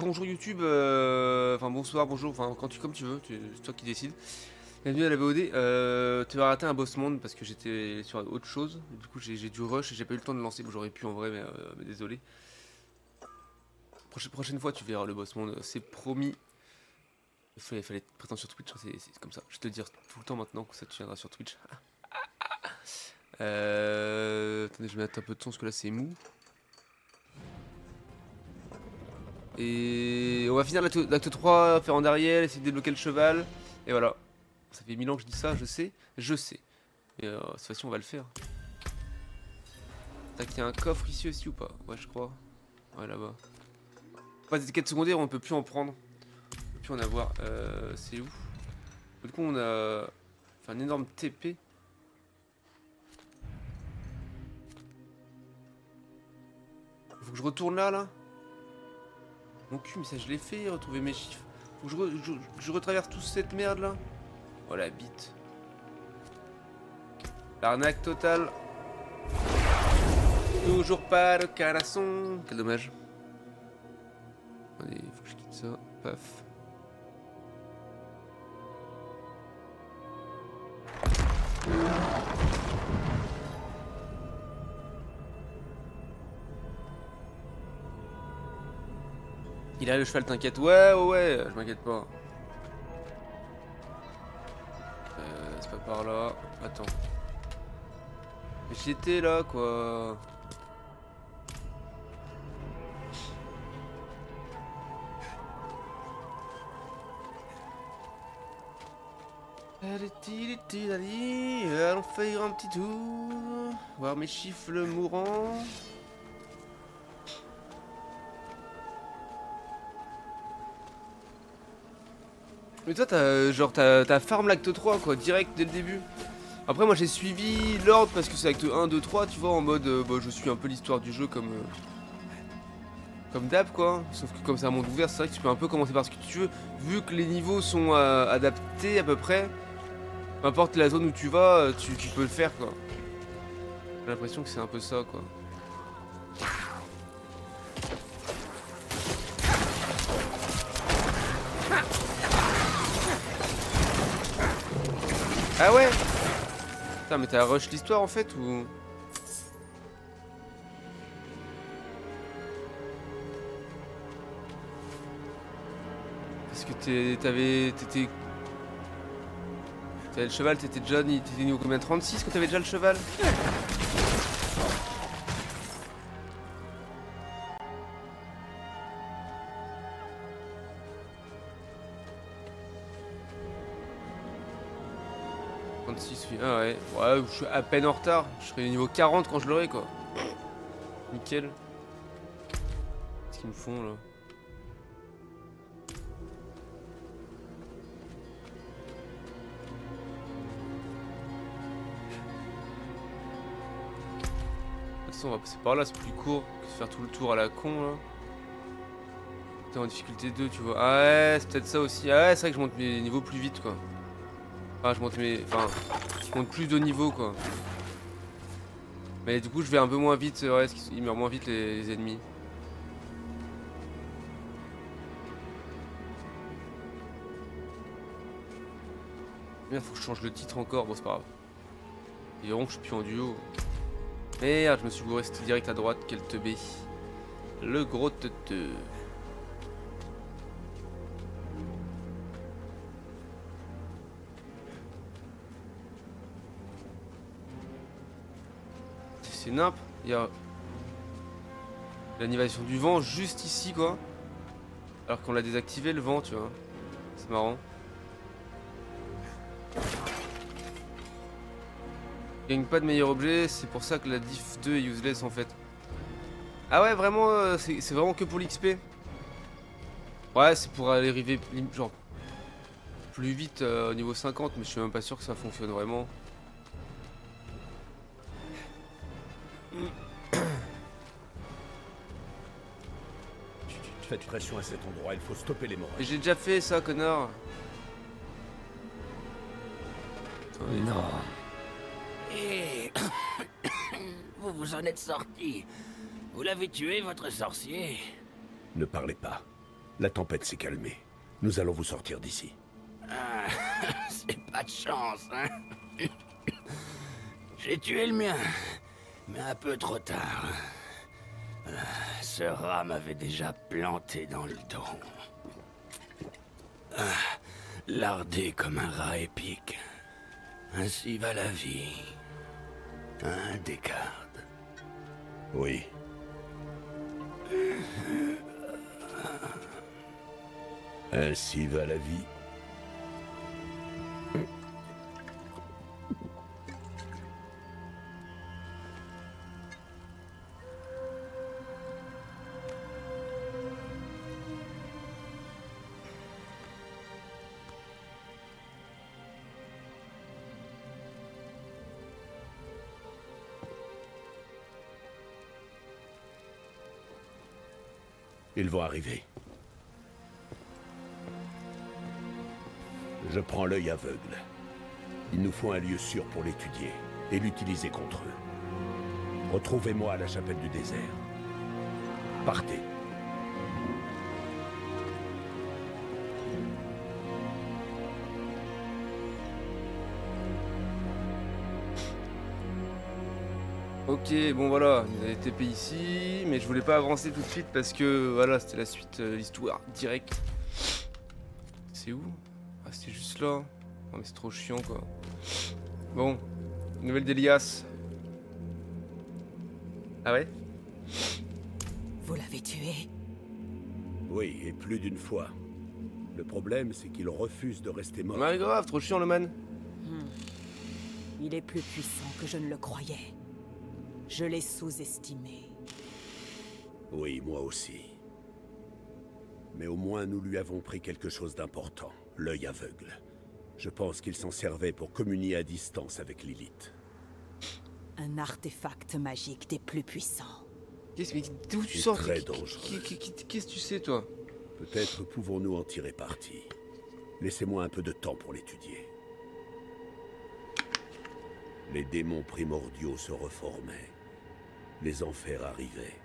Bonjour YouTube, enfin bonsoir, bonjour, enfin quand tu comme tu veux, c'est toi qui décides. Bienvenue à la VOD. Tu vas rater un boss monde parce que j'étais sur autre chose. Du coup j'ai dû rush et j'ai pas eu le temps de lancer. Bon, j'aurais pu en vrai, mais désolé. Prochaine fois tu verras le boss monde, c'est promis. Il fallait être présent sur Twitch, hein, c'est comme ça. Je vais te le dire tout le temps maintenant que ça te viendra sur Twitch. Attendez, je vais mettre un peu de son parce que là c'est mou. Et on va finir l'acte 3, faire en arrière, essayer de débloquer le cheval. Et voilà. Ça fait 1000 ans que je dis ça, je sais. Je sais. Et cette fois-ci, on va le faire. Tac, il y a un coffre ici aussi ou pas? Ouais, je crois. Ouais, là-bas. Pas des quêtes secondaires, on peut plus en prendre. On peut plus en avoir. C'est où? Du coup, on a fait un énorme TP. Faut que je retourne là, là. Mon cul, mais ça, je l'ai fait, retrouver mes chiffres. Faut que je retraverse toute cette merde là. Oh la bite. L'arnaque totale. Toujours pas de canasson. Quel dommage. Allez, faut que je quitte ça. Paf. Il a le cheval, t'inquiète. Ouais, je m'inquiète pas. C'est pas par là. Attends. Mais j'y étais là, quoi. Allons faire un petit tour. Voir mes chiffres mourants. Mais toi, t'as farm l'acte 3, quoi, direct dès le début. Après, moi j'ai suivi l'ordre parce que c'est acte 1, 2, 3, tu vois, en mode bah, je suis un peu l'histoire du jeu comme d'hab, quoi. Sauf que comme c'est un monde ouvert, c'est vrai que tu peux un peu commencer par ce que tu veux. Vu que les niveaux sont adaptés à peu près, peu importe la zone où tu vas, tu peux le faire, quoi. J'ai l'impression que c'est un peu ça, quoi. Ah ouais? Putain, mais t'as rush l'histoire en fait ou... Parce que t'avais le cheval, t'étais niveau combien? 36 quand t'avais déjà le cheval? Oui. Ah ouais, ouais, je suis à peine en retard. Je serai niveau 40 quand je l'aurai, quoi. Nickel. Qu'est-ce qu'ils me font là? De toute façon, on va passer par là, c'est plus court que de faire tout le tour à la con là. T'es en difficulté 2, tu vois. Ah ouais, c'est peut-être ça aussi. Ah ouais, c'est vrai que je monte mes niveaux plus vite, quoi. Enfin, je monte plus de niveau, quoi. Mais du coup, je vais un peu moins vite, ouais, parce qu'ils meurent moins vite les ennemis. Merde, faut que je change le titre encore. Bon, c'est pas grave. Ils verront que je suis plus en duo. Merde, je me suis gouré, c'était direct à droite. Quel teubé. Le gros teuteux. C'est nimp. Il y a l'animation du vent juste ici, quoi. Alors qu'on l'a désactivé, le vent, tu vois. C'est marrant. Gagne pas de meilleur objet, c'est pour ça que la diff 2 est useless en fait. Ah ouais, vraiment, c'est vraiment que pour l'XP. Ouais, c'est pour aller arriver genre plus vite au niveau 50, mais je suis même pas sûr que ça fonctionne vraiment. Tu fais pression à cet endroit, il faut stopper les morts. Et j'ai déjà fait ça, connard. Attendez. Non. Et vous vous en êtes sorti. Vous l'avez tué, votre sorcier. Ne parlez pas. La tempête s'est calmée. Nous allons vous sortir d'ici. Ah, c'est pas de chance, hein. J'ai tué le mien, mais un peu trop tard. Ce rat m'avait déjà planté dans le dos. Lardé comme un rat épique. Ainsi va la vie. Hein, Descartes? Oui. Ainsi va la vie. Ils vont arriver. Je prends l'œil aveugle. Il nous faut un lieu sûr pour l'étudier et l'utiliser contre eux. Retrouvez-moi à la chapelle du désert. Partez. Ok, bon voilà, il a TP ici, mais je voulais pas avancer tout de suite parce que voilà, c'était la suite, l'histoire direct. C'est où? Ah, c'est juste là. Oh, mais c'est trop chiant quoi. Bon, nouvelle d'Elias. Ah ouais? Vous l'avez tué? Oui, et plus d'une fois. Le problème, c'est qu'il refuse de rester mort. Ouais, grave, trop chiant le man. Il est plus puissant que je ne le croyais. Je l'ai sous-estimé. Oui, moi aussi. Mais au moins, nous lui avons pris quelque chose d'important. L'œil aveugle. Je pense qu'il s'en servait pour communier à distance avec Lilith. Un artefact magique des plus puissants. D'où tu C'est sors? très dangereux. Qu'est-ce que tu sais toi? Peut-être pouvons-nous en tirer parti. Laissez-moi un peu de temps pour l'étudier. Les démons primordiaux se reformaient. Les enfers arrivaient.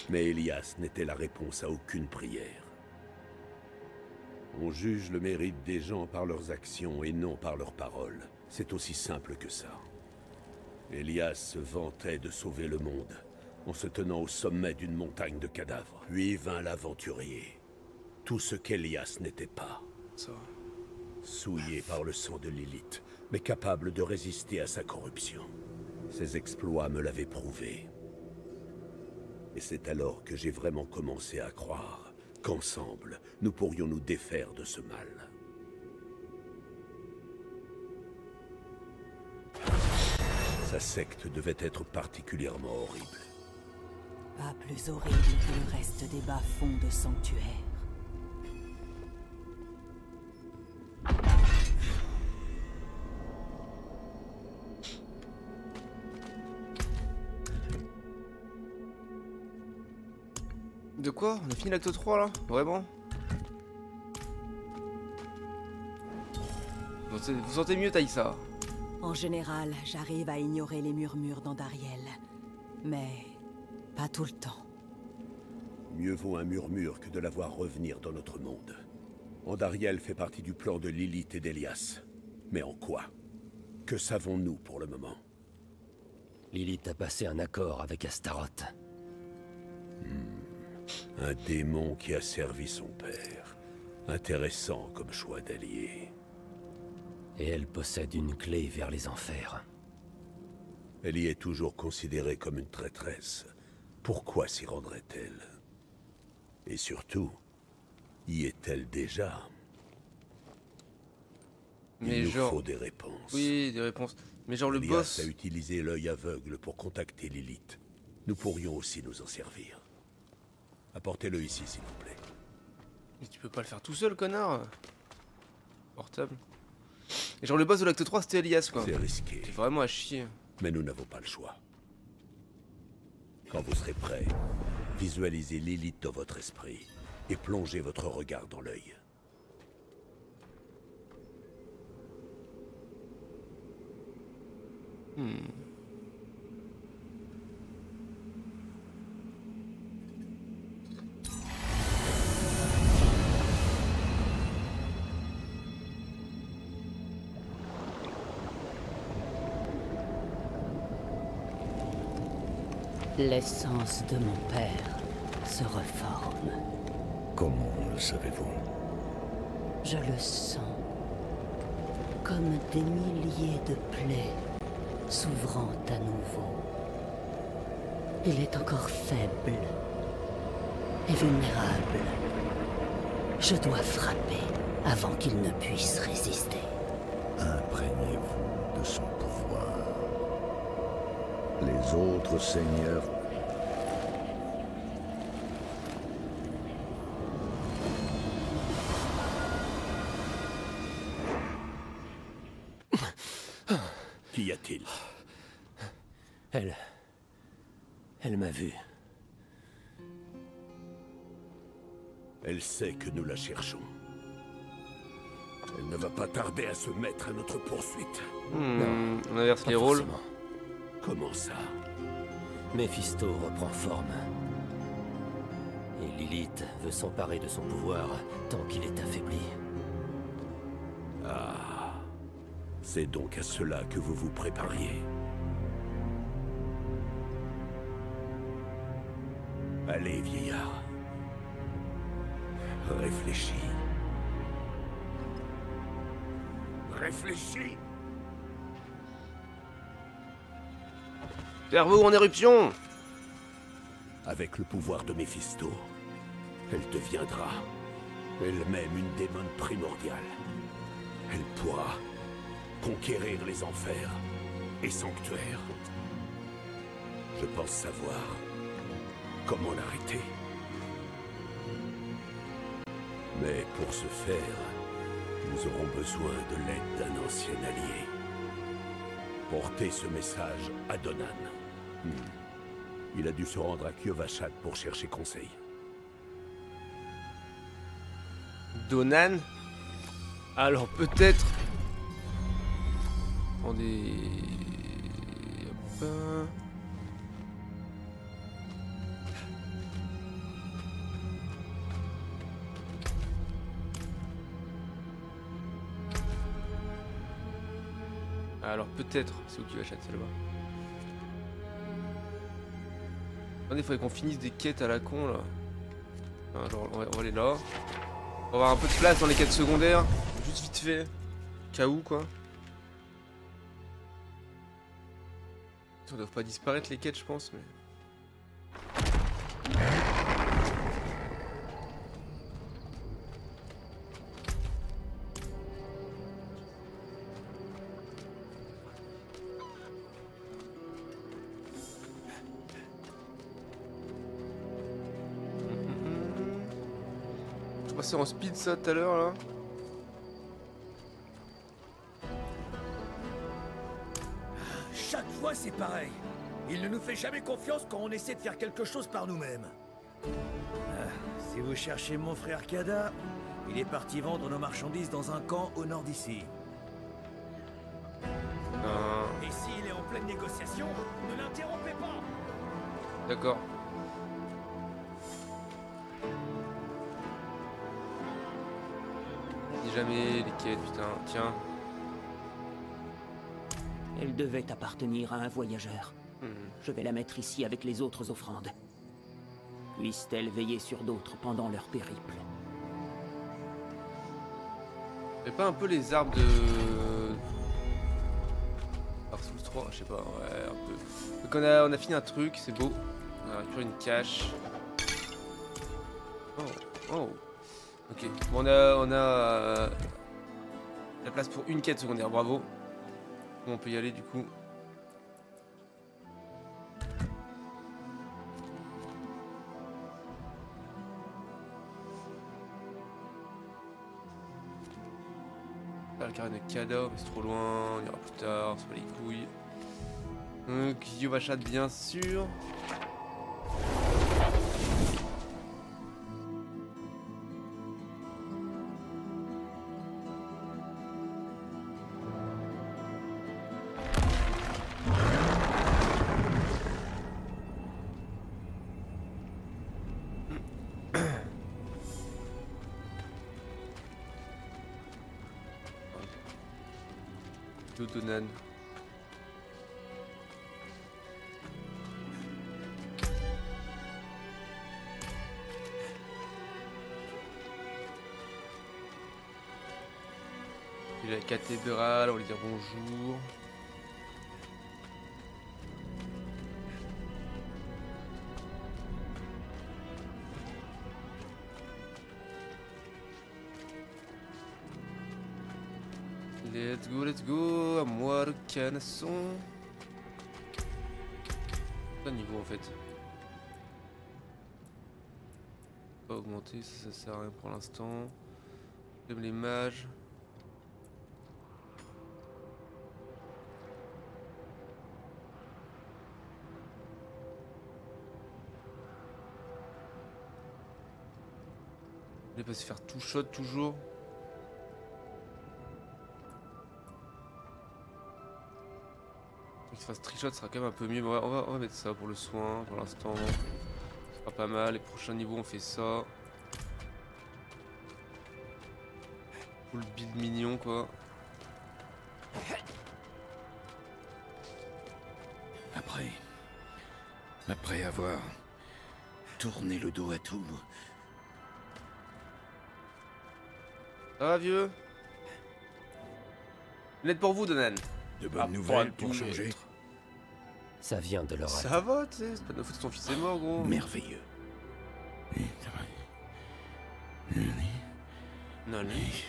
Mais Elias n'était la réponse à aucune prière. On juge le mérite des gens par leurs actions et non par leurs paroles. C'est aussi simple que ça. Elias se vantait de sauver le monde en se tenant au sommet d'une montagne de cadavres. Puis vint l'aventurier. Tout ce qu'Elias n'était pas. Ça. Souillé par le sang de Lilith, mais capable de résister à sa corruption. Ses exploits me l'avaient prouvé. Et c'est alors que j'ai vraiment commencé à croire qu'ensemble, nous pourrions nous défaire de ce mal. Sa secte devait être particulièrement horrible. Pas plus horrible que le reste des bas-fonds de sanctuaire. De quoi? On a fini l'acte 3 là? Vraiment? Vous sentez mieux Taïssa? En général, j'arrive à ignorer les murmures d'Andariel. Mais pas tout le temps. Mieux vaut un murmure que de la voir revenir dans notre monde. Andariel fait partie du plan de Lilith et d'Elias. Mais en quoi? Que savons-nous pour le moment? Lilith a passé un accord avec Astaroth. Un démon qui a servi son père. Intéressant comme choix d'allié. Et elle possède une clé vers les enfers. Elle y est toujours considérée comme une traîtresse. Pourquoi s'y rendrait-elle? Et surtout, y est-elle déjà? Mais Il nous genre... faut des réponses. Oui, des réponses. Mais genre le Elias boss... a utilisé l'œil aveugle pour contacter Lilith. Nous pourrions aussi nous en servir. Apportez-le ici, s'il vous plaît. Mais tu peux pas le faire tout seul, connard. Portable. Et genre le boss de l'acte 3 c'était Elias quoi. C'est risqué, C'est vraiment à chier. mais nous n'avons pas le choix. Quand vous serez prêt, visualisez Lilith dans votre esprit et plongez votre regard dans l'œil. L'essence de mon père se reforme. Comment le savez-vous? Je le sens. Comme des milliers de plaies s'ouvrant à nouveau. Il est encore faible et vulnérable. Je dois frapper avant qu'il ne puisse résister. Imprégnez-vous de son pouvoir. Les autres seigneurs... Qu'y a-t-il? Elle m'a vu. Elle sait que nous la cherchons. Elle ne va pas tarder à se mettre à notre poursuite. On inverse Pas les rôles. forcément. Comment ça? Méphisto reprend forme. Et Lilith veut s'emparer de son pouvoir tant qu'il est affaibli. Ah. C'est donc à cela que vous vous prépariez. Allez, vieillard. Réfléchis. Réfléchis! Cerveau en éruption! Avec le pouvoir de Méphisto, elle deviendra elle-même une démone primordiale. Elle pourra conquérir les enfers et sanctuaires. Je pense savoir comment l'arrêter. Mais pour ce faire, nous aurons besoin de l'aide d'un ancien allié. Portez ce message à Donan. Il a dû se rendre à Kyovashad pour chercher conseil. Donan? Alors peut-être... Attendez... Hop. Alors peut-être, c'est où tu achètes celle-là. Attendez, il faudrait qu'on finisse des quêtes à la con là. Alors on va aller là. On va avoir un peu de place dans les quêtes secondaires. Juste vite fait. Cas où quoi. Ça ne doit pas disparaître les quêtes je pense mais. C'est en speed ça tout à l'heure là. Chaque fois c'est pareil. Il ne nous fait jamais confiance quand on essaie de faire quelque chose par nous-mêmes. Si vous cherchez mon frère Kada, il est parti vendre nos marchandises dans un camp au nord d'ici. Et s'il est en pleine négociation, ne l'interrompez pas. D'accord. Jamais les quêtes, putain, tiens. Elle devait appartenir à un voyageur. Je vais la mettre ici avec les autres offrandes. Puisse-t-elle veiller sur d'autres pendant leur périple. Y'a pas un peu les arbres de... Dark Souls 3, je sais pas, ouais, un peu. Donc on a fini un truc, c'est beau. On a récupéré une cache. Oh. Ok, bon, on a la place pour une quête secondaire, bravo. Bon, on peut y aller du coup. Là, le carré de Kada, mais c'est trop loin, on ira plus tard, on se bat les couilles. Donc, Kyovashad bien sûr. Donan. Puis la cathédrale, on va lui dire bonjour. Let's go, à moi le canasson. Pas de niveau en fait. Pas augmenter, ça sert à rien pour l'instant. J'aime les mages. On va pas se faire tout shot toujours. Qu'il se fasse trichot sera quand même un peu mieux. On va mettre ça pour le soin pour l'instant. Ce sera pas mal. Les prochains niveaux on fait ça. Full build mignon quoi. Après avoir tourné le dos à tout, Ça va vieux? Une lettre pour vous Donan. de bonnes nouvelles pour une changer. lettre. Ça vient de leur Ça va tu sais, c'est pas de notre faute que son fils est mort gros. Merveilleux. Non, lui.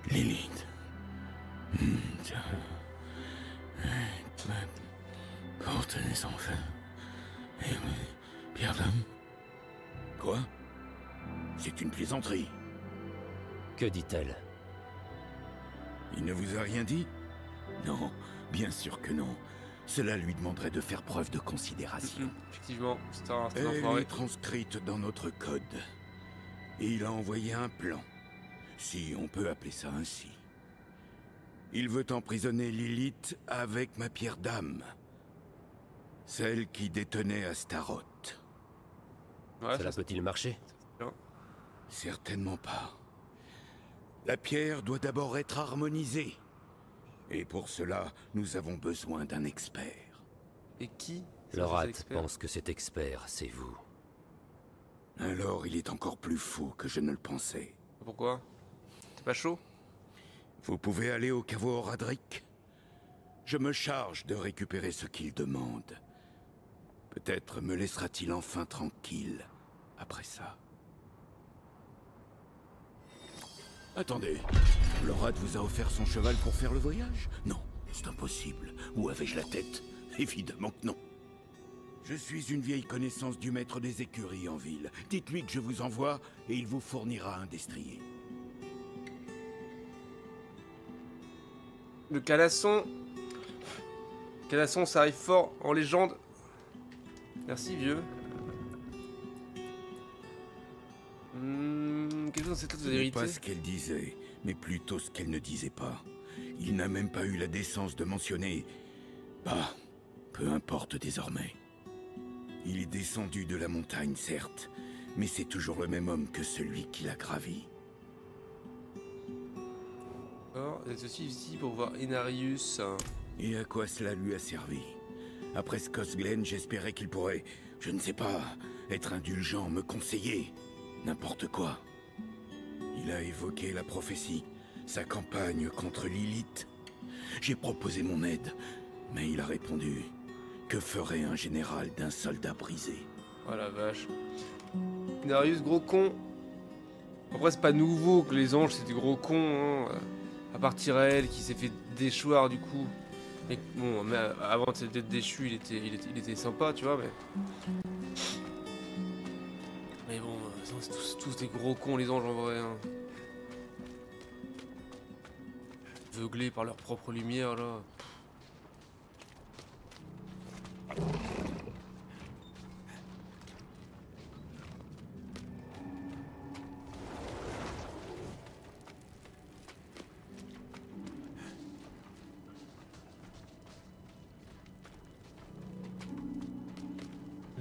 Lilith. Porte les enfants. Et Pierre d'homme. Quoi? C'est une plaisanterie. Que dit-elle? Il ne vous a rien dit? Non, bien sûr que non. Cela lui demanderait de faire preuve de considération. Effectivement, c'est un Elle enfoiré. est transcrite dans notre code. Et il a envoyé un plan. Si on peut appeler ça ainsi. Il veut emprisonner Lilith avec ma pierre d'âme. Celle qui détenait Astaroth. Ouais, Cela ça, peut-il marcher? Certainement pas. La pierre doit d'abord être harmonisée. Et pour cela, nous avons besoin d'un expert. Et qui? Lorath expert pense que cet expert, c'est vous. Alors il est encore plus fou que je ne le pensais. Pourquoi? T'es pas chaud? Vous pouvez aller au caveau Horadric? Je me charge de récupérer ce qu'il demande. Peut-être me laissera-t-il enfin tranquille après ça. Attendez, Lorath vous a offert son cheval pour faire le voyage? Non, c'est impossible. Où avais-je la tête? Évidemment que non. Je suis une vieille connaissance du maître des écuries en ville. Dites-lui que je vous envoie et il vous fournira un destrier. Le canasson. Canasson, ça arrive fort en légende. Merci vieux. Quelque chose dans cette lettre de Ce n'est vérité. pas ce qu'elle disait, mais plutôt ce qu'elle ne disait pas. Il n'a même pas eu la décence de mentionner... Bah, peu importe désormais. Il est descendu de la montagne, certes, mais c'est toujours le même homme que celui qui l'a gravi. Alors, vous êtes aussi ici pour voir Inarius. Et à quoi cela lui a servi? Après Skosglen, j'espérais qu'il pourrait, je ne sais pas, être indulgent, me conseiller. N'importe quoi. Il a évoqué la prophétie, sa campagne contre Lilith. J'ai proposé mon aide, mais il a répondu... Que ferait un général d'un soldat brisé? Oh la vache. Inarius, gros con. Après, c'est pas nouveau que les anges, c'est des gros cons. Hein. À part Tyrell qui s'est fait déchoir du coup. Mais bon, mais avant d'être déchu, il était sympa, tu vois, mais. Mais bon, c'est tous des gros cons, les anges en vrai. Hein. Aveuglés par leur propre lumière, là.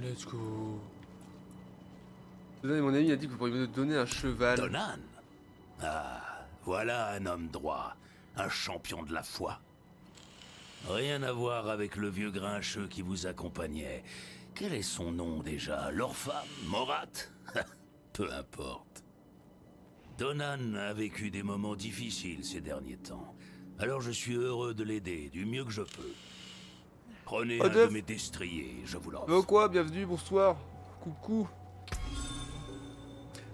Let's go. Mon ami a dit que vous pourriez me donner un cheval. Donan? Ah, voilà un homme droit, un champion de la foi. Rien à voir avec le vieux grincheux qui vous accompagnait. Quel est son nom déjà? L'Orpha? Morat? Peu importe. Donan a vécu des moments difficiles ces derniers temps. Alors je suis heureux de l'aider du mieux que je peux. Prenez un de mes destriers, je vous l'offre. Quoi, bienvenue, bonsoir. Coucou.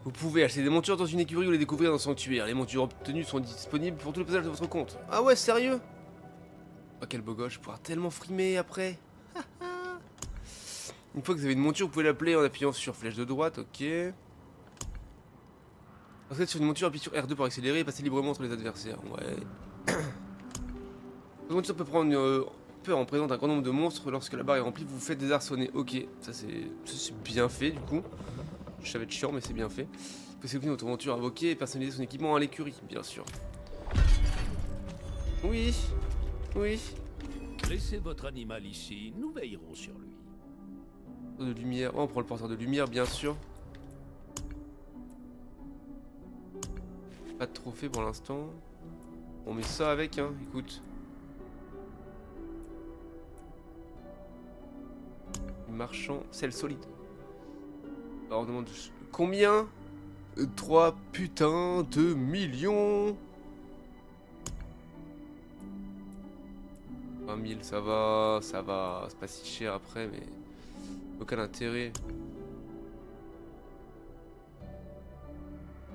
Vous pouvez acheter des montures dans une écurie ou les découvrir dans un sanctuaire. Les montures obtenues sont disponibles pour tout le passage de votre compte. Ah ouais, sérieux? Oh, quel beau gosse, je vais pouvoir tellement frimer après. Une fois que vous avez une monture, vous pouvez l'appeler en appuyant sur flèche de droite, ok. Ensuite, sur une monture, appuyez sur R2 pour accélérer et passer librement entre les adversaires. Ouais. Votre monture peut prendre en présente un grand nombre de monstres. Lorsque la barre est remplie, vous faites désarçonner. Ok, ça c'est bien fait du coup. Je savais être chiant, mais c'est bien fait. Vous pouvez sélectionner votre monture invoquée et personnaliser son équipement à l'écurie, bien sûr. Oui, oui. Laissez votre animal ici, nous veillerons sur lui. De lumière. Oh, on prend le porteur de lumière, bien sûr. Pas de trophée pour l'instant. On met ça avec, hein, écoute. Marchand, sel solide. Alors on demande combien? 3 putains de millions. 20 000, ça va, c'est pas si cher après, mais aucun intérêt.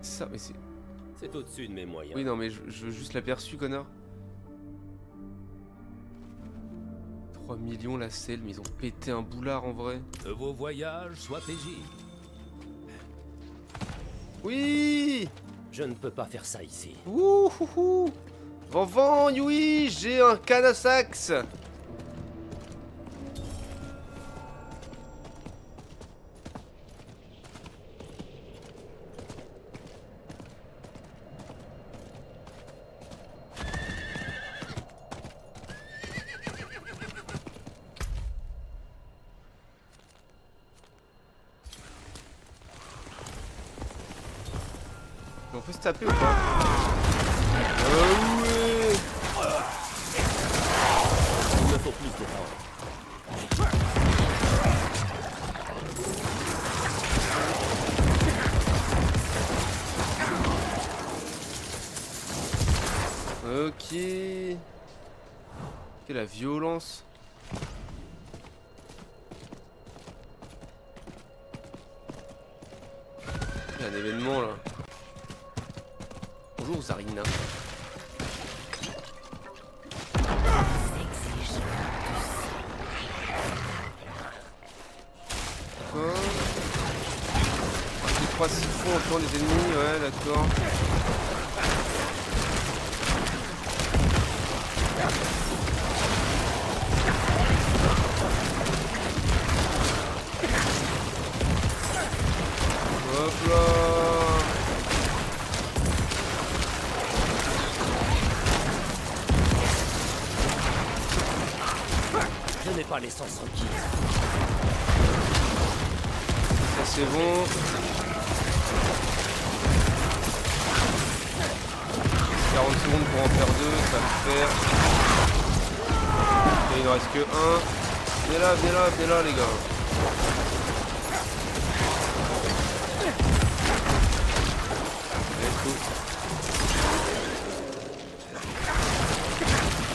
Ça, mais c'est... C'est au-dessus de mes moyens. Oui, non, mais je veux juste l'aperçu, connard. 3 millions la selle, mais ils ont pété un boulard en vrai. Que vos voyages soient paisibles. Oui. Je ne peux pas faire ça ici. Wouhouhou. Vent, oui, j'ai un canne à sax. On peut se taper ou pas? Ouais. Il me faut plus de temps. Ok. Quelle la violence. Il y a un événement là. Bonjour Zarina. Quoi? J'ai 3 siphons autour des ennemis, ouais d'accord. Hop là. Je n'ai pas les sens requis. Ça c'est bon. 40 secondes pour en faire 2, ça va le faire. Et il ne reste que 1. Venez là les gars.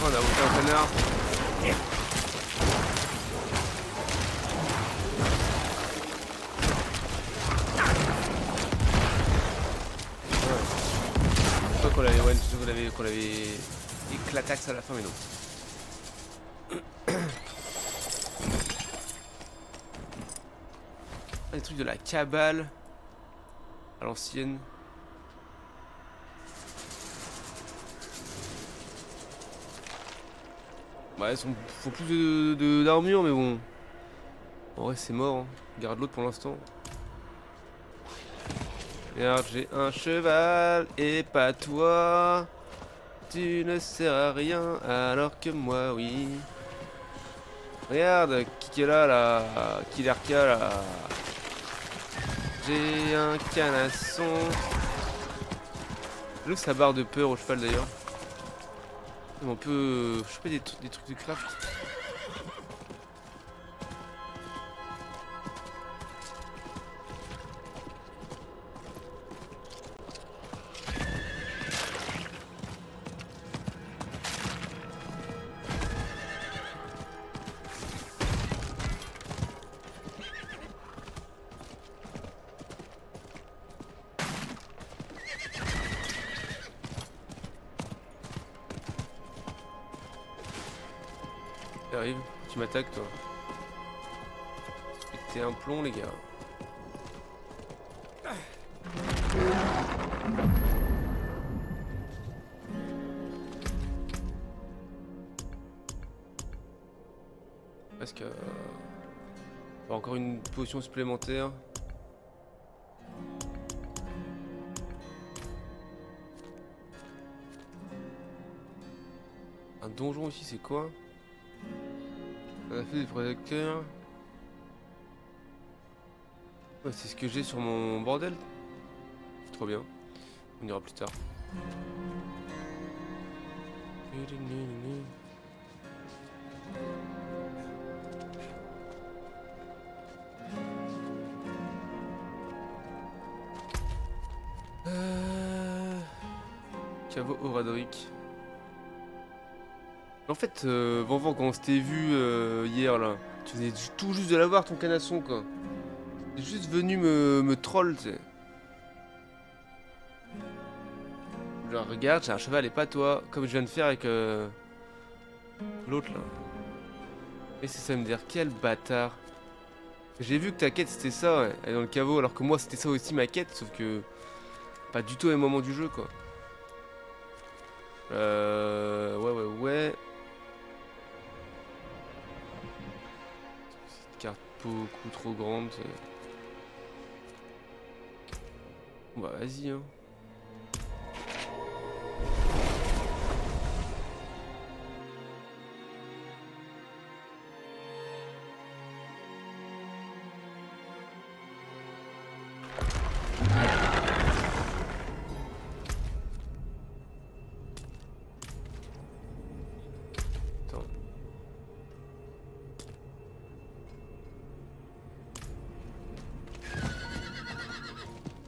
Oh, on a bouffé un canard. Qu'on avait éclataxe à la fin, mais non. Des trucs de la cabale à l'ancienne. Bah, ils font plus d'armure, mais bon. En vrai, c'est mort. Hein. Garde l'autre pour l'instant. Regarde, j'ai un cheval et pas toi. Tu ne sers à rien alors que moi, oui. Regarde, qui est là, Killerka, là. J'ai un canasson. Je trouve que ça barre de peur au cheval d'ailleurs. On peut choper des trucs de craft. T'arrives, tu m'attaques toi. T'es un plomb les gars. Parce que... encore une potion supplémentaire. Un donjon aussi, c'est quoi? On a fait des projecteurs. Ouais, c'est ce que j'ai sur mon bordel. Trop bien. On ira plus tard. Caveau Horadric. En fait, Vanvan, quand on s'était vu hier là, tu venais tout juste de l'avoir ton canasson quoi. T'es juste venu me troll, tu sais. Genre, regarde, j'ai un cheval et pas toi, comme je viens de faire avec l'autre là. Et c'est ça me dire, quel bâtard. J'ai vu que ta quête c'était ça, ouais, aller dans le caveau, alors que moi c'était ça aussi ma quête, sauf que pas du tout au même moment du jeu quoi. Ouais. Cette carte beaucoup trop grande. Bon bah vas-y hein.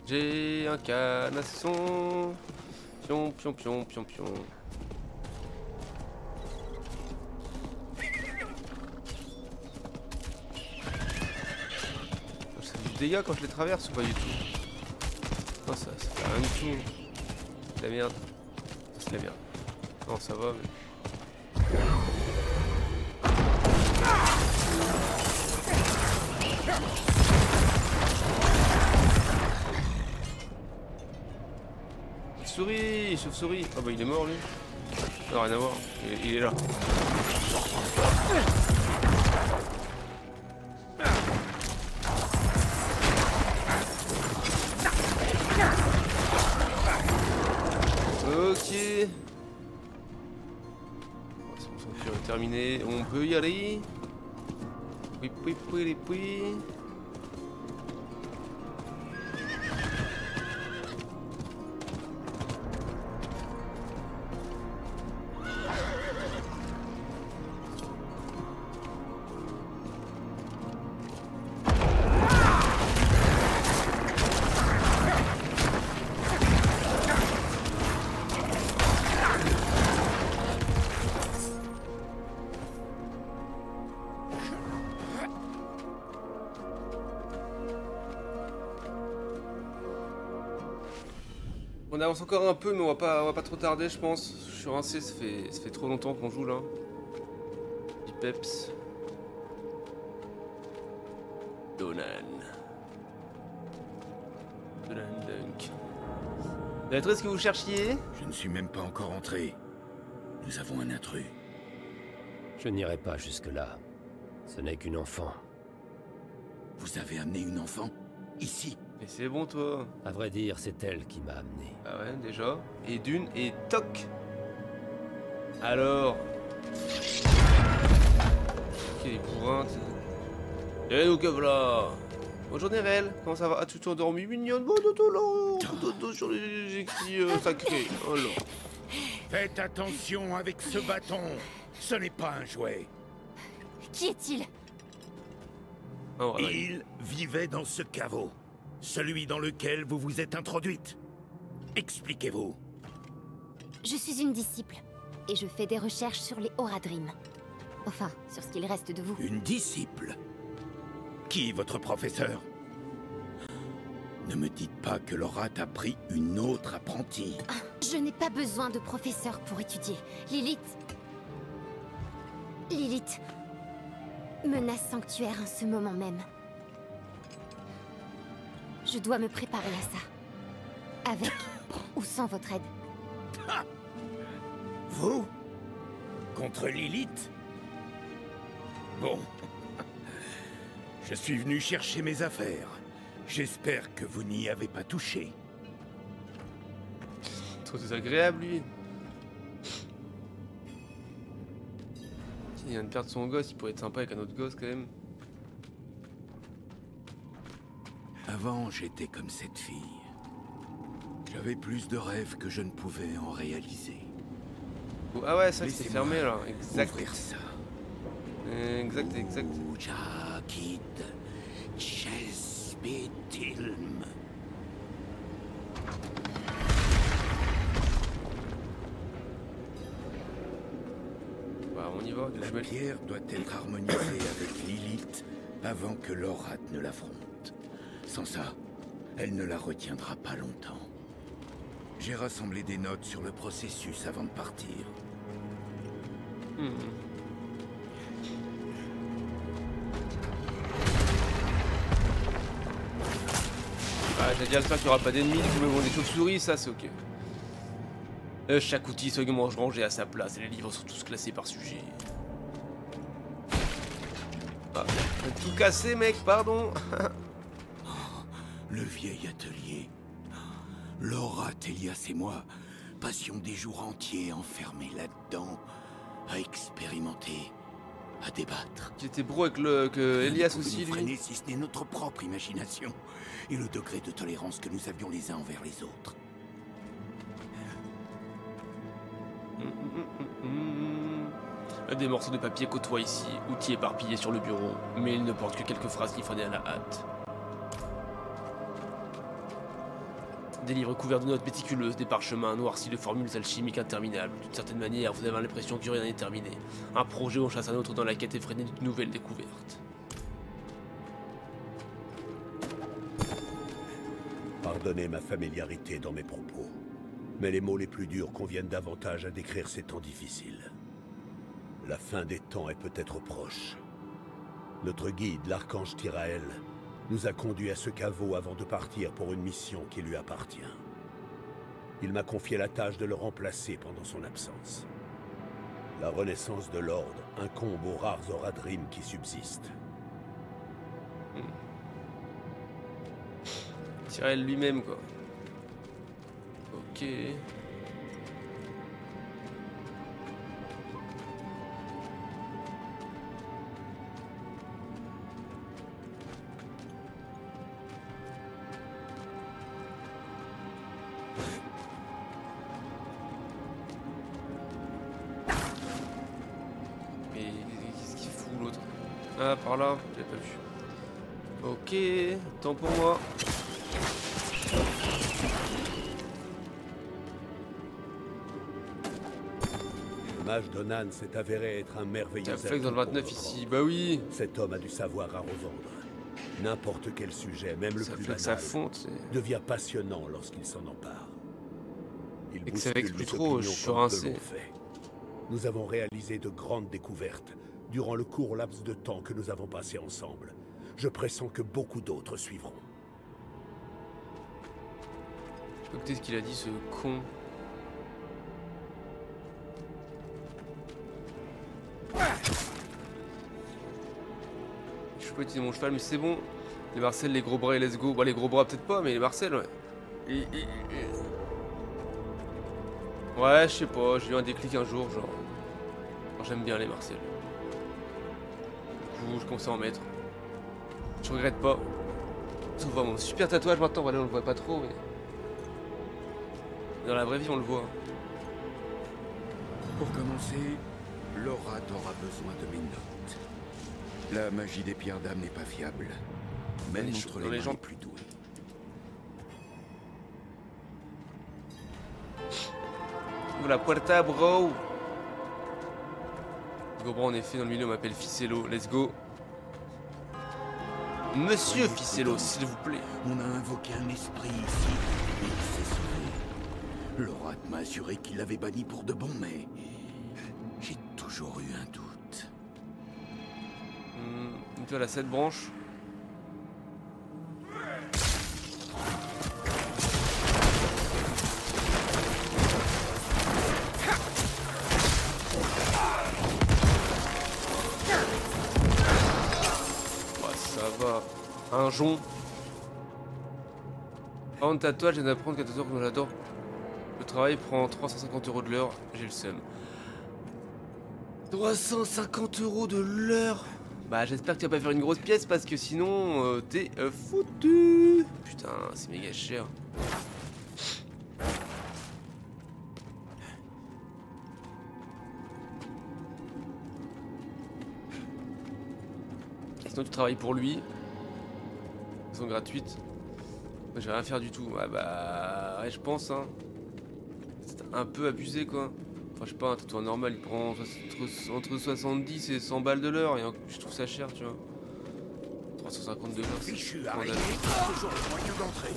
J'ai un canasson. Pion. Ça fait du dégât quand je les traverse ou pas du tout? Non, ça fait rien du tout. C'est la merde. C'est la merde. Non, ça va, mais... Chauve-souris. Ah bah il est mort lui. Non, rien à voir. Il est là. Ok. C'est bon, son fur est terminé. On peut y aller. Oui. On avance encore un peu, mais on va pas trop tarder, je pense. Je suis rincé, ça fait trop longtemps qu'on joue là. Du peps. Donan Dunk. Vous avez trouvé ce que vous cherchiez? Je ne suis même pas encore entré. Nous avons un intrus. Je n'irai pas jusque-là. Ce n'est qu'une enfant. Vous avez amené une enfant? Ici? Mais c'est bon toi. À vrai dire, c'est elle qui m'a amené. Ah ouais, déjà. Et d'une, et toc. Alors. Ok, les bourrins, t'sais. Eh, donc voilà. Bonjour Nerel, comment ça va? Ah, tu t'es endormi, mignonne? Bon dodo là. Dodo sur les écrits sacrés. Oh là. Faites attention avec ce bâton. Ce n'est pas un jouet. Qui est-il? Oh, voilà. Il vivait dans ce caveau. Celui dans lequel vous vous êtes introduite. Expliquez-vous. Je suis une disciple, et je fais des recherches sur les Horadrim. Enfin, sur ce qu'il reste de vous. Une disciple? Qui est votre professeur? Ne me dites pas que Lorath a pris une autre apprentie. Je n'ai pas besoin de professeur pour étudier. Lilith... menace sanctuaire en ce moment même. Je dois me préparer à ça. Avec ou sans votre aide. Vous? Contre Lilith? Bon. Je suis venu chercher mes affaires. J'espère que vous n'y avez pas touché. Trop désagréable, lui. Il vient de perdre son gosse, il pourrait être sympa avec un autre gosse quand même. Avant, j'étais comme cette fille. J'avais plus de rêves que je ne pouvais en réaliser. Oh, ah ouais, c'est vrai que c'est Laissez-moi fermé là. Exact. ouvrir ça. Exact, exact. Jakid Chespitilm. Bah, on y va. La pierre doit être harmonisée avec Lilith avant que Lorath ne l'affronte. Sans ça, elle ne la retiendra pas longtemps. J'ai rassemblé des notes sur le processus avant de partir. Ah, j'espère qu'il n'y aura pas d'ennemis, du coup, mais bon, des chauves-souris, ça c'est ok. Chaque outil soignement rangé à sa place et les livres sont tous classés par sujet. Ah, t'as tout cassé, mec, pardon. Le vieil atelier. Lorath, Elias et moi passions des jours entiers enfermés là-dedans, à expérimenter, à débattre. J'étais bro avec que Elias aussi, lui. Freiner si ce n'est notre propre imagination et le degré de tolérance que nous avions les uns envers les autres. Des morceaux de papier côtoient ici, outils éparpillés sur le bureau, mais ils ne portent que quelques phrases griffonnées à la hâte. Des livres couverts de notes méticuleuses, des parchemins noircis de formules alchimiques interminables. D'une certaine manière, vous avez l'impression que rien n'est terminé. Un projet où on chasse un autre dans la quête effrénée d'une nouvelle découverte. Pardonnez ma familiarité dans mes propos, mais les mots les plus durs conviennent davantage à décrire ces temps difficiles. La fin des temps est peut-être proche. Notre guide, l'archange Tyrael, nous a conduits à ce caveau avant de partir pour une mission qui lui appartient. Il m'a confié la tâche de le remplacer pendant son absence. La renaissance de l'Ordre incombe aux rares Oradrim qui subsistent. Tyrael lui-même, quoi. Ok. Ah, par là, j'ai pas vu. Ok, temps pour moi. Le mage Donan s'est avéré être un merveilleux... T'as flex dans le 29 ici, bah oui. Cet homme a du savoir à revendre. N'importe quel sujet, même le plus banal, devient passionnant lorsqu'il s'en empare. Il bouscule les opinions comme peu l'ont fait. Nous avons réalisé de grandes découvertes durant le court laps de temps que nous avons passé ensemble. Je pressens que beaucoup d'autres suivront. Je peux écouter ce qu'il a dit, ce con. Je peux utiliser mon cheval, mais c'est bon. Les Marcel, les gros bras et let's go. Bon, les gros bras peut-être pas, mais les Marcel, ouais. Ouais, je sais pas, j'ai eu un déclic un jour, genre j'aime bien les Marcel. Du coup, je commence à en mettre. Je regrette pas. On voit mon super tatouage maintenant, voilà, on le voit pas trop, mais... Dans la vraie vie, on le voit. Pour commencer, Lorath aura besoin de mes notes. La magie des pierres d'âme n'est pas fiable. Même entre les gens plus doués. Ouvre la puerta, bro. Go, bro, en effet, dans le milieu, on m'appelle Ficello. Let's go. Monsieur Ficello, s'il vous plaît. On a invoqué un esprit ici, et il s'est sauvé. Lorath m'a assuré qu'il l'avait banni pour de bon, mais... j'ai toujours eu un doute. Tu vois, la 7 branches. Ça va. Un jonc. Par contre, tatouage, je viens d'apprendre qu'un tatoueur que j'adore. Le travail prend 350 € de l'heure. J'ai le seum. 350 € de l'heure. Bah, j'espère que tu vas pas faire une grosse pièce parce que sinon, t'es foutu. Putain, c'est méga cher. Sinon, tu travailles pour lui. Ils sont gratuites. Je vais rien faire du tout. Ouais, bah, ouais, je pense, hein. C'est un peu abusé, quoi. Enfin, je sais pas, un tatoueur normal, il prend entre 70 et 100 balles de l'heure. Et je trouve ça cher, tu vois. 350 de l'heure. Fichu, arrêtez. Toujours le moyen d'entrer.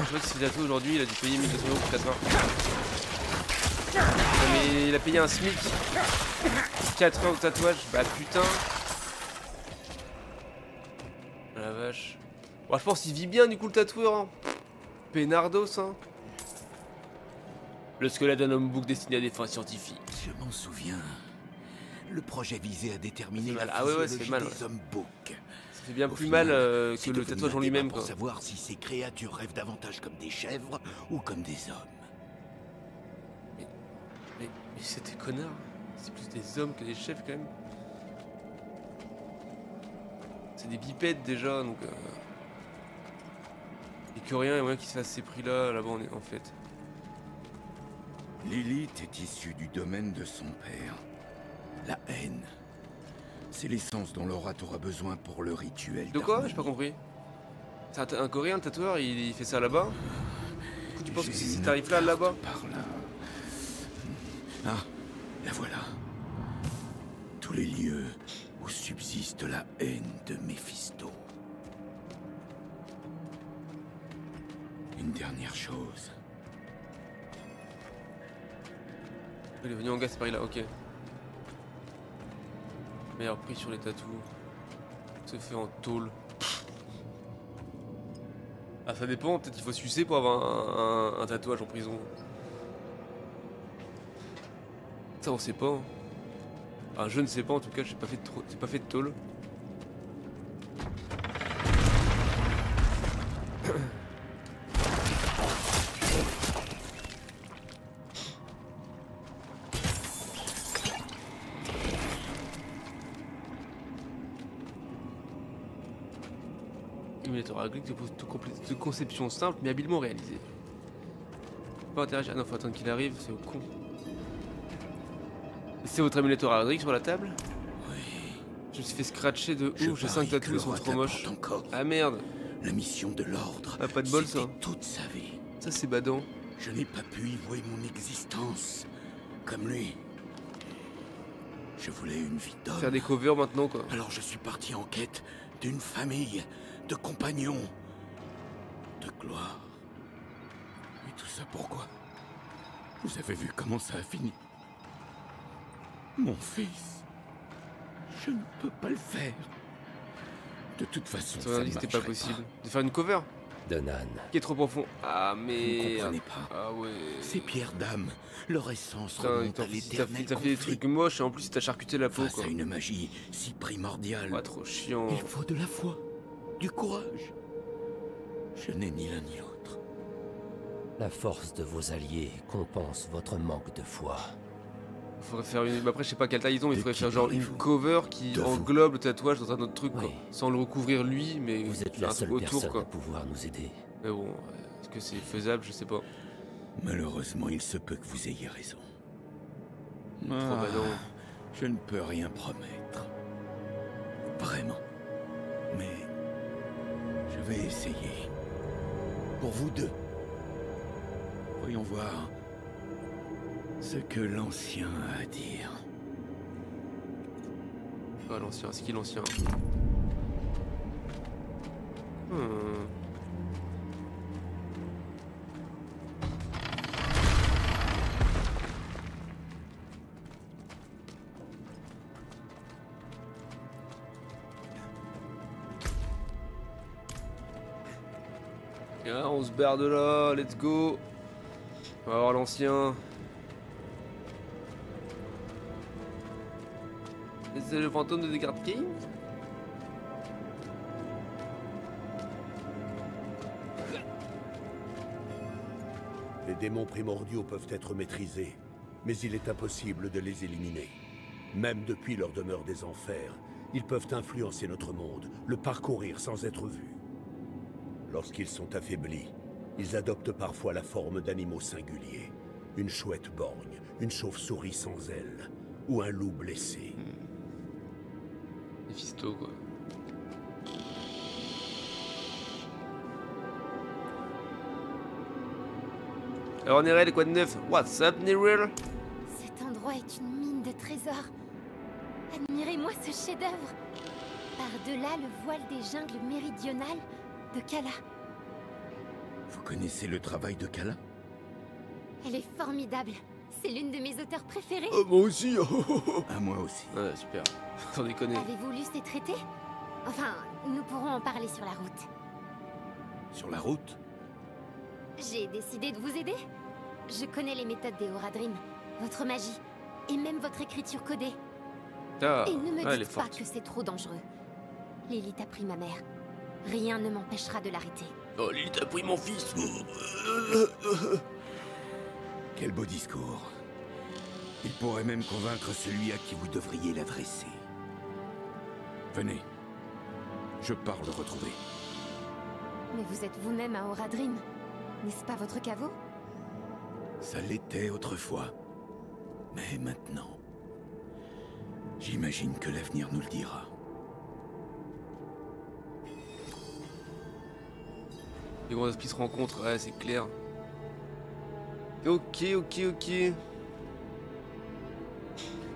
Je vois qu'il se fait tatouer aujourd'hui, il a dû payer 1200 € pour 4 heures. Mais il a payé un SMIC. 4 heures de tatouage, bah putain. La vache. Bon, je pense qu'il vit bien du coup le tatoueur. Hein. Pénardos, hein. Le squelette d'un homme bouc destiné à des fins scientifiques. Je m'en souviens. Le projet visait à déterminer la ah ouais, physiologie mal, des hommes boucs. Ça fait bien Au plus final, mal que c'est le devenu tatouage en un lui-même, débat quoi. pour savoir si ces créatures rêvent davantage comme des chèvres ou comme des hommes. Mais c'est des connards. C'est plus des hommes que des chefs quand même. C'est des bipèdes déjà, donc... Et que rien, il y a moyen qu'ils se fassent ces prix-là, là-bas en fait. Lilith est issue du domaine de son père. La haine. C'est l'essence dont Laura aura besoin pour le rituel. De quoi? J'ai pas compris. C'est un coréen, le tatoueur, il fait ça là-bas? Du coup, tu penses que c'est ces tarifs-là, là-bas? Par là. Ah, la voilà. Tous les lieux où subsiste la haine de Méphisto. Une dernière chose. Il est venu en gaz par là, ok. Meilleur prix sur les tatous. Se fait en tôle. Ah, ça dépend, peut-être qu'il faut sucer pour avoir un tatouage en prison. Ça, on sait pas. Hein. Enfin, je ne sais pas, en tout cas, j'ai pas fait de tôle. Émulateur agrique de conception simple mais habilement réalisée. Pas interagir. Ah non, faut attendre qu'il arrive, c'est au con. C'est votre émulateur agrique sur la table? Oui. Je me suis fait scratcher de ouf, j'ai 5 tatous, ils sont trop moches. Ah merde. La mission de l'ordre. Ah, pas de bol ça. Toute sa vie. Ça c'est badant. Je n'ai pas pu y vouer mon existence. Comme lui. Je voulais une vie d'homme. Faire des covers maintenant quoi. Alors je suis parti en quête d'une famille, de compagnons, de gloire. Et tout ça pourquoi? Vous avez vu comment ça a fini? Mon fils. Je ne peux pas le faire. De toute façon, ça m'a dit que c'était pas possible. De faire une cover? Donan. Qui est trop profond. Ah mais... Vous ne comprenez pas. Ah ouais. Ces pierres d'âme, leur essence remonte à l'éternel T'as fait des trucs moches et en plus t'as charcuté la peau face quoi. à une magie si primordiale. Ouais, trop chiant. Il faut de la foi, du courage. Je n'ai ni l'un ni l'autre. La force de vos alliés compense votre manque de foi. Il faudrait faire une... Après je sais pas quelle taille ils ont, mais il faudrait faire genre une parlez-vous? cover qui De vous. englobe le tatouage dans un autre truc quoi. Oui. Sans le recouvrir lui, mais Vous êtes faire la un truc seule autour personne quoi. à pouvoir nous aider. Mais bon, est-ce que c'est faisable? Je sais pas. Malheureusement, il se peut que vous ayez raison. Trop badant. Je ne peux rien promettre. Vraiment. Mais je vais essayer. Pour vous deux. Voyons voir ce que l'ancien a à dire. Ah, l'ancien, c'est qui l'ancien? On se barre de là, let's go. On va voir l'ancien. C'est le fantôme de Descartes King. Les démons primordiaux peuvent être maîtrisés, mais il est impossible de les éliminer. Même depuis leur demeure des enfers, ils peuvent influencer notre monde, le parcourir sans être vus. Lorsqu'ils sont affaiblis, ils adoptent parfois la forme d'animaux singuliers. Une chouette borgne, une chauve-souris sans ailes, ou un loup blessé. Mephisto, quoi. Alors Nerel, quoi de neuf? What's up, Nerel? Cet endroit est une mine de trésors. Admirez-moi ce chef-d'œuvre. Par-delà le voile des jungles méridionales de Kala. Vous connaissez le travail de Kala? Elle est formidable. C'est l'une de mes auteurs préférés. Moi aussi. Ah, moi aussi. Ouais, super. Sans déconner. Avez-vous lu ces traités? Enfin, nous pourrons en parler sur la route. Sur la route? J'ai décidé de vous aider. Je connais les méthodes des Horadrim, votre magie, et même votre écriture codée. Ah, et ne me elle est dites pas forte. que c'est trop dangereux. Lilith a pris ma mère. Rien ne m'empêchera de l'arrêter. Oh, Lilith a pris mon fils. Quel beau discours. Il pourrait même convaincre celui à qui vous devriez l'adresser. Venez. Je pars le retrouver. Mais vous êtes vous-même un Horadrim. N'est-ce pas votre caveau? Ça l'était autrefois. Mais maintenant... j'imagine que l'avenir nous le dira. Les grands esprits se rencontrent, ouais, c'est clair. Ok.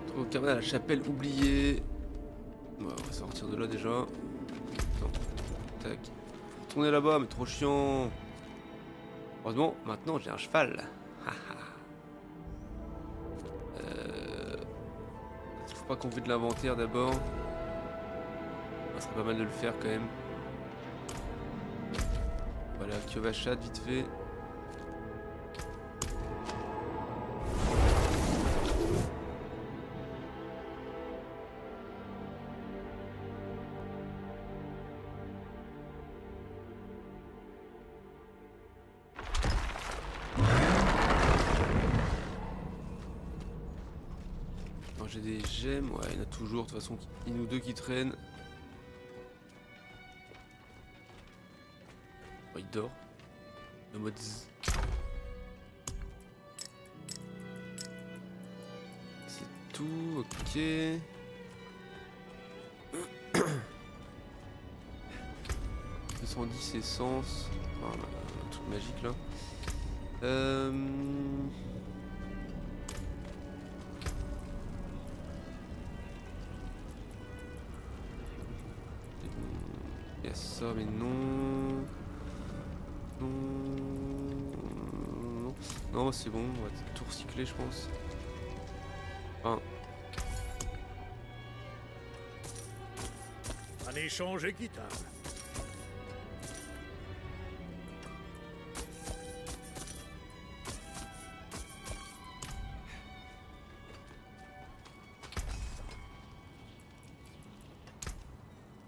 Trouve cabane à la chapelle oubliée. Ouais, on va sortir de là déjà. Attends. Tac. Retourner là-bas, mais trop chiant. Heureusement, maintenant j'ai un cheval. Faut pas qu'on fait de l'inventaire d'abord. Ça serait pas mal de le faire quand même. Voilà, Kyovashad vite fait. J'ai des gemmes, ouais, il y en a toujours, de toute façon, une ou deux qui traînent. Oh, il dort. Le mode Z. C'est tout, ok. 210 essence. Enfin, un truc magique là. Il y a ça, mais non. Non, c'est bon, on va tout recycler, je pense. Enfin. Un échange équitable.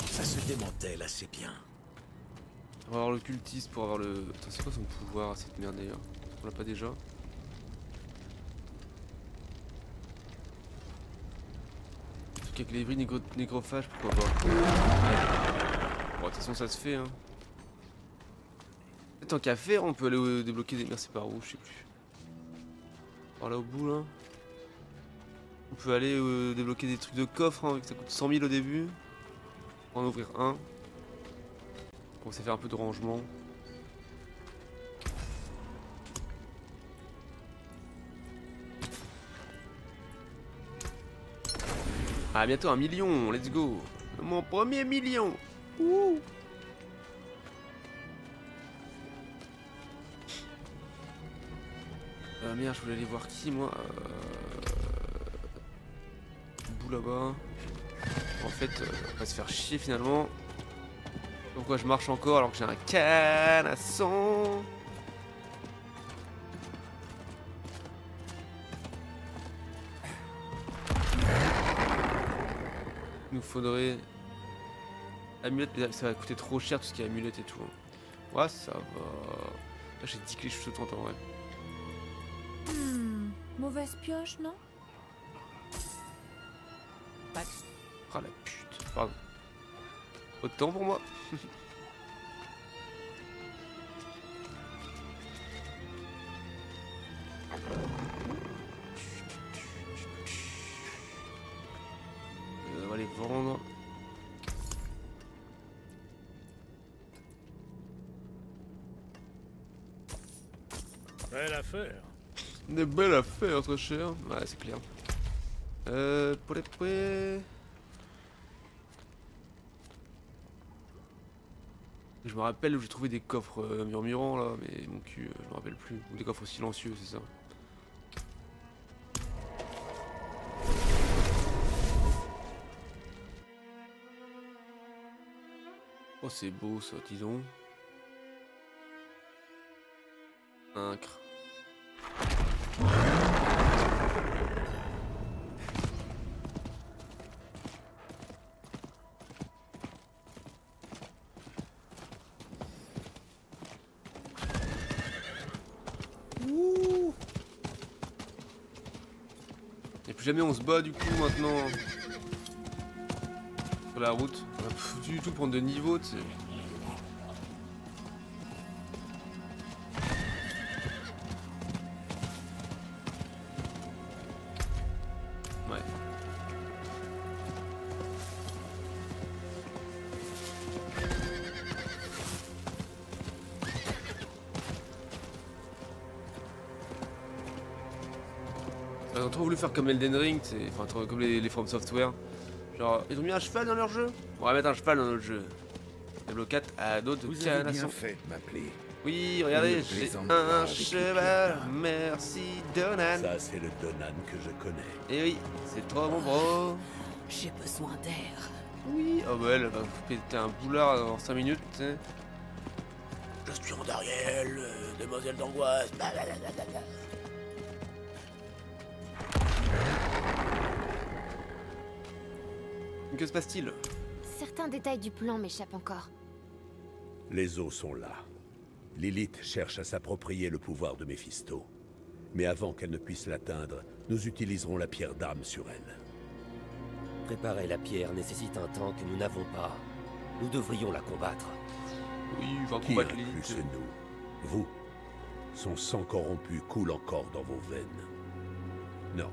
Ça se démantèle assez bien. On va avoir le cultiste pour avoir le... Attends, c'est quoi son pouvoir à cette merde d'ailleurs? On l'a pas déjà? Truc avec les vris négrophages, pourquoi pas? Bon, de toute façon ça se fait hein. Tant qu'à faire, on peut aller débloquer des... Merci par où, je sais plus. Par là au bout là. On peut aller débloquer des trucs de coffre hein, ça coûte 100 000 au début. On va en ouvrir un. On sait faire un peu de rangement. Ah, bientôt 1 million, let's go. Mon premier million. Ouh. Merde, je voulais aller voir qui, moi. Bout là-bas. En fait, on va se faire chier finalement. Pourquoi je marche encore alors que j'ai un canasson? Il nous faudrait... Amulette, ça va coûter trop cher tout ce qui est amulette et tout. Ouais, ça va... Là j'ai 10 clés, je suis tout le temps, ouais. Mauvaise pioche, non? Ah la pute, pardon. Autant pour moi. On va les vendre. Belle affaire. Des belles affaires, très cher. Ouais, c'est clair. Pour les prêts. Je me rappelle où j'ai trouvé des coffres murmurants là, mais mon cul, je me rappelle plus. Ou des coffres silencieux, c'est ça. Oh, c'est beau ça, disons. Incre. Et plus jamais on se bat du coup maintenant sur la route. On va plus du tout prendre de niveau, tu sais. Ouais. Ils ont trop voulu faire comme Elden Ring, enfin comme les From Software. Genre, ils ont mis un cheval dans leur jeu. On va mettre un cheval dans notre jeu. Diablo 4 à d'autres Vous avez bien fait de m'appeler. Oui, regardez, j'ai un cheval. Merci Donan. Ça, c'est le Donan que je connais. Et oui, c'est trop bon, bro. J'ai besoin d'air. Oui, oh bah elle va vous péter un boulard dans 5 minutes, tu sais. Je suis Andariel, demoiselle d'angoisse. Que se passe-t-il? Certains détails du plan m'échappent encore. Les os sont là. Lilith cherche à s'approprier le pouvoir de Méphisto. Mais avant qu'elle ne puisse l'atteindre, nous utiliserons la pierre d'âme sur elle. Préparer la pierre nécessite un temps que nous n'avons pas. Nous devrions la combattre. Oui, on va Qui combattre inclut Lilith. ce nous? Vous. Son sang corrompu coule encore dans vos veines. Non.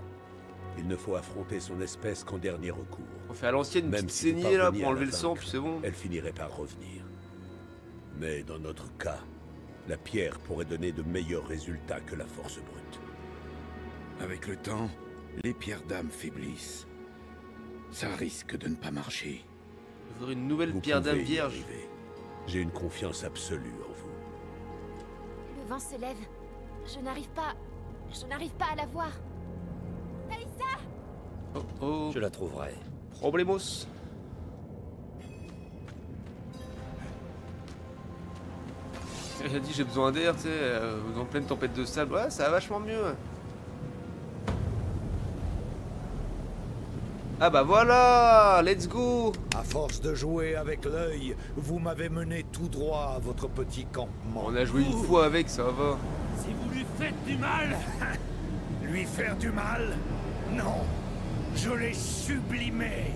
Il ne faut affronter son espèce qu'en dernier recours. On fait à l'ancienne une Même petite si vous saignée là parveniez pour à enlever la le sang, vaincre, puis c'est bon. Elle finirait par revenir. Mais dans notre cas, la pierre pourrait donner de meilleurs résultats que la force brute. Avec le temps, les pierres d'âme faiblissent. Ça risque de ne pas marcher. Il faudrait une nouvelle Vous pierre d'âme pouvez y vierge. arriver. J'ai une confiance absolue en vous. Le vent se lève. Je n'arrive pas à la voir. Talissa! Oh oh, Je la trouverai. problemos. Elle a dit j'ai besoin d'air, tu sais, en pleine tempête de sable. Ouais, ça va vachement mieux. Ah bah voilà, let's go. À force de jouer avec l'œil, vous m'avez mené tout droit à votre petit campement. On a joué une fois avec, ça va. Si vous lui faites du mal... Lui faire du mal? Non. Je l'ai sublimé.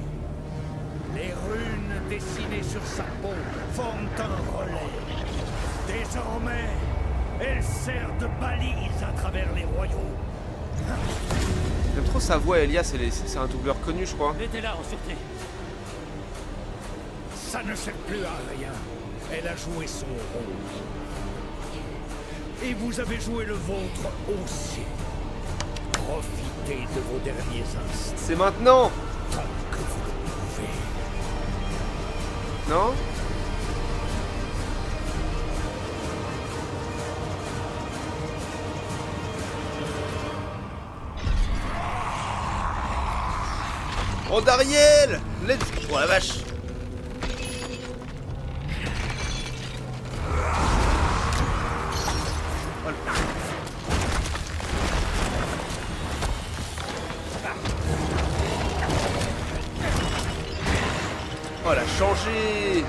Les runes dessinées sur sa peau forment un relais. Désormais, elle sert de balise à travers les royaumes. J'aime trop sa voix, Elias, c'est un doubleur connu, je crois. Elle était là en sûreté. Ça ne sert plus à rien. Elle a joué son rôle. Et vous avez joué le vôtre aussi. Profitez de vos derniers instants. C'est maintenant. Tant Non? Oh Dariel! Let's... Oh la vache! Oh elle a changé!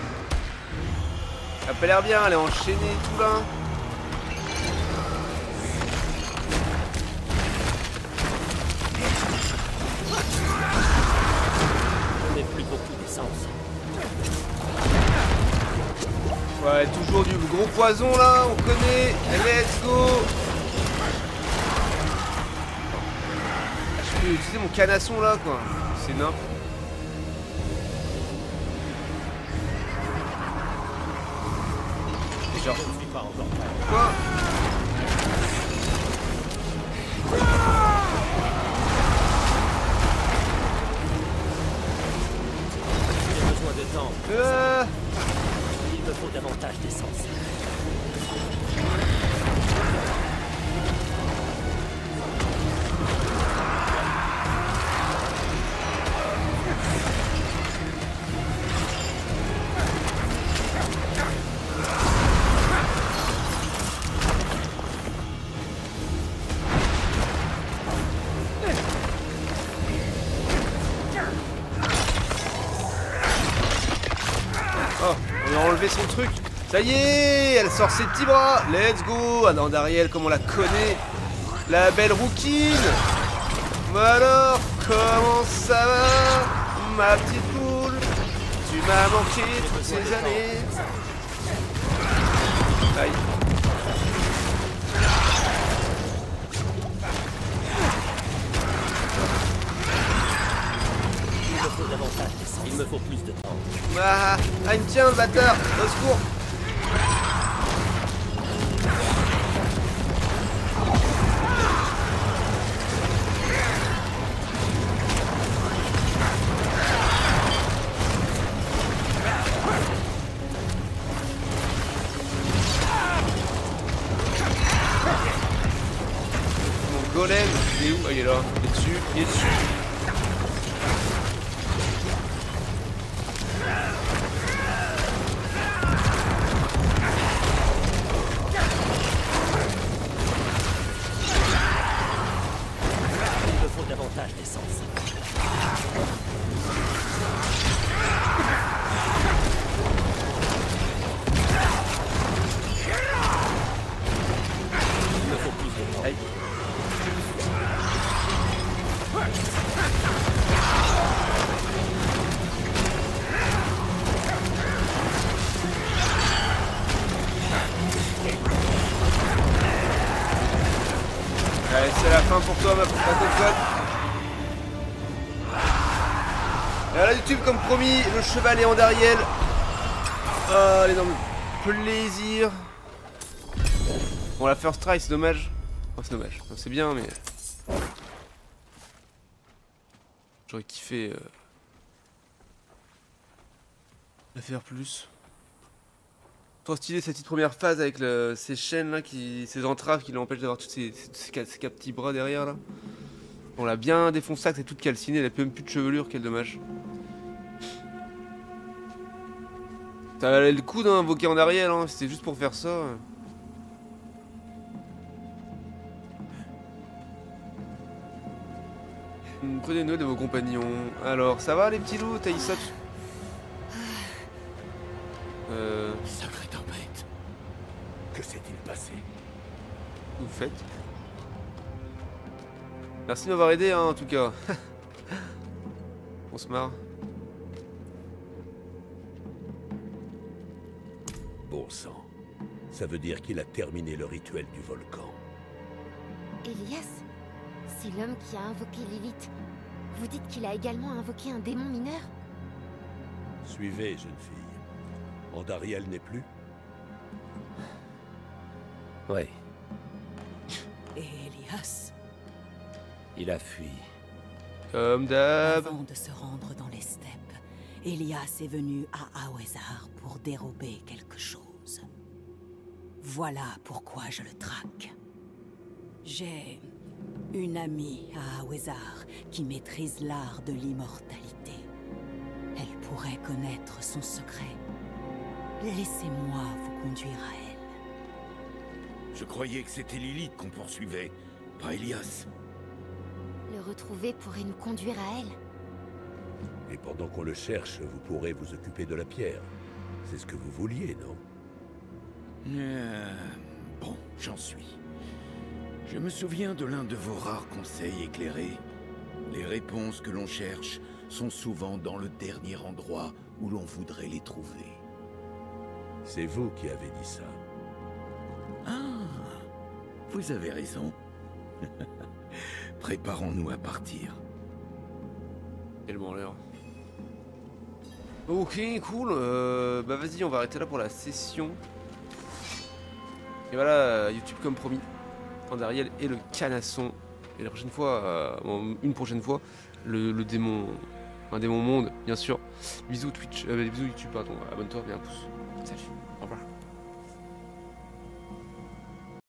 Elle a pas l'air bien, elle est enchaînée et tout là. Ouais, toujours du gros poison là, on connaît. Let's go. Je peux utiliser mon canasson là quoi. C'est nimp. Genre. Quoi? J'ai besoin de temps. Il me faut davantage d'essence. Enlever son truc. Ça y est, elle sort ses petits bras. Let's go. Adam Dariel, comme on la connaît. La belle rouquine. Mais alors, comment ça va, ma petite poule? Tu m'as manqué toutes ces années. Aïe. Il me faut davantage d'essence. Il me faut plus de temps. Ah, il me tient le bâtard. Au secours. Mon golem, il est où? Ah, il est là. Il est dessus. Il est dessus. Davantage d'essence. Il me faut plus de temps. Aïe. Allez, c'est la fin pour toi, ma cocotte. Et voilà YouTube, comme promis, le cheval en Dariel. Oh, l'énorme plaisir. Bon, la first try, c'est dommage. Oh, c'est dommage. Non, c'est bien, mais... J'aurais kiffé... la faire plus. Trop stylé cette petite première phase avec ces chaînes là, ces entraves qui l'empêchent d'avoir tous ces quatre petits bras derrière là. On l'a bien défoncé, c'est toute calcinée, elle a même plus de chevelure, quel dommage. Ça valait le coup d'invoquer en Ariel, hein, c'était juste pour faire ça. Prenez note de vos compagnons. Alors, ça va les petits loups, Taïsot? Sacrée tempête. Que s'est-il passé? Vous faites? Merci de m'avoir aidé, hein, en tout cas. On se marre. Bon sang. Ça veut dire qu'il a terminé le rituel du volcan. Elias, c'est l'homme qui a invoqué Lilith. Vous dites qu'il a également invoqué un démon mineur? Suivez, jeune fille. Andariel n'est plus? Ouais, Et Elias? il a fui. Comme d'hab. Avant de se rendre dans les steppes, Elias est venu à Awezar pour dérober quelque chose. Voilà pourquoi je le traque. J'ai une amie à Awezar qui maîtrise l'art de l'immortalité. Elle pourrait connaître son secret. Laissez-moi vous conduire à elle. Je croyais que c'était Lilith qu'on poursuivait, pas Elias. Le retrouver pourrait nous conduire à elle. Et pendant qu'on le cherche, vous pourrez vous occuper de la pierre. C'est ce que vous vouliez, non? Bon, j'en suis. Je me souviens de l'un de vos rares conseils éclairés. Les réponses que l'on cherche sont souvent dans le dernier endroit où l'on voudrait les trouver. C'est vous qui avez dit ça. Ah, vous avez raison. Préparons-nous à partir. Tellement l'air. Ok, cool. Bah vas-y, on va arrêter là pour la session. Et voilà, YouTube comme promis. Andariel et le canasson. Et la prochaine fois, une prochaine fois, le démon. Un démon monde, bien sûr. Bisous Twitch, bisous YouTube, pardon. Abonne-toi, mets un pouce. Salut, au revoir.